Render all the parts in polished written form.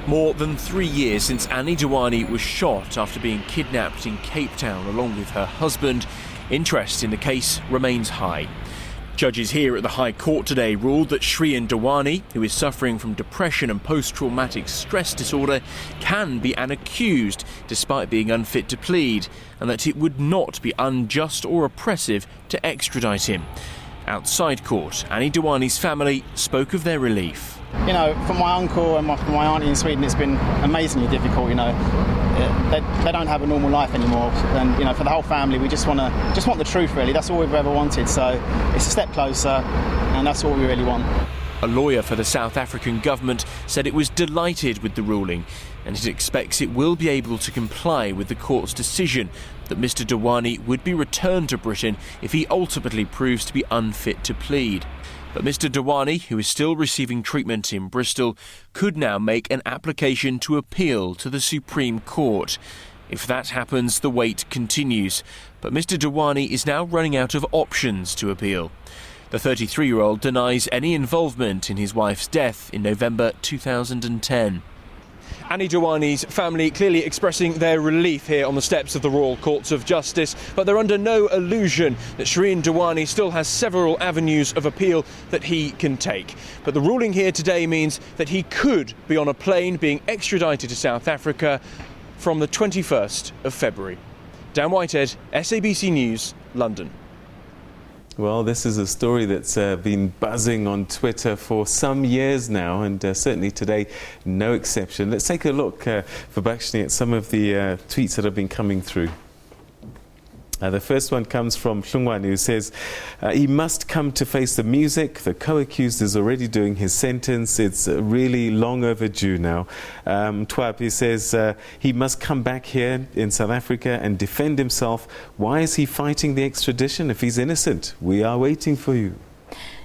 More than 3 years since Anni Dewani was shot after being kidnapped in Cape Town along with her husband, interest in the case remains high. Judges here at the High Court today ruled that Shrien Dewani, who is suffering from depression and post-traumatic stress disorder, can be an accused despite being unfit to plead, and that it would not be unjust or oppressive to extradite him. Outside court, Anni Dewani's family spoke of their relief. You know, for my uncle and for my auntie in Sweden, it's been amazingly difficult. You know, they don't have a normal life anymore, and you know, for the whole family, we just want the truth. Really, that's all we've ever wanted. So it's a step closer, and that's all we really want. A lawyer for the South African government said it was delighted with the ruling, and it expects it will be able to comply with the court's decision that Mr. Dewani would be returned to Britain if he ultimately proves to be unfit to plead. But Mr. Dewani, who is still receiving treatment in Bristol, could now make an application to appeal to the Supreme Court. If that happens, the wait continues. But Mr. Dewani is now running out of options to appeal. The 33-year-old denies any involvement in his wife's death in November 2010. Anni Dewani's family clearly expressing their relief here on the steps of the Royal Courts of Justice, but they're under no illusion that Shrien Dewani still has several avenues of appeal that he can take. But the ruling here today means that he could be on a plane being extradited to South Africa from the 21st of February. Dan Whitehead, SABC News, London. Well, this is a story that's been buzzing on Twitter for some years now, and certainly today, no exception. Let's take a look for Bakshni at some of the tweets that have been coming through. The first one comes from Shungwan, who says, he must come to face the music. The co-accused is already doing his sentence. It's really long overdue now. Twab, he says, he must come back here in South Africa and defend himself. Why is he fighting the extradition if he's innocent? We are waiting for you.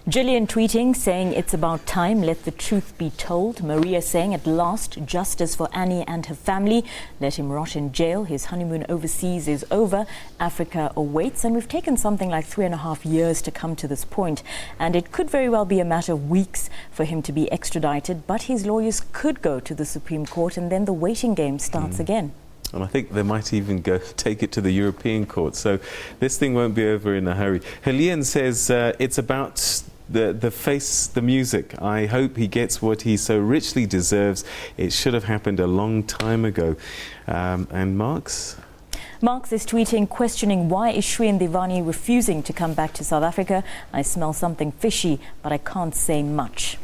Gillian tweeting, saying it's about time, let the truth be told. Maria saying, at last, justice for Annie and her family. Let him rot in jail. His honeymoon overseas is over. Africa awaits. And we've taken something like 3.5 years to come to this point. And it could very well be a matter of weeks for him to be extradited. But his lawyers could go to the Supreme Court, and then the waiting game starts again. And I think they might even go take it to the European court. So this thing won't be over in a hurry. Helene says it's about the music. I hope he gets what he so richly deserves. It should have happened a long time ago. And Marx? Marx is tweeting, questioning why is Shrien Dewani refusing to come back to South Africa. I smell something fishy, but I can't say much.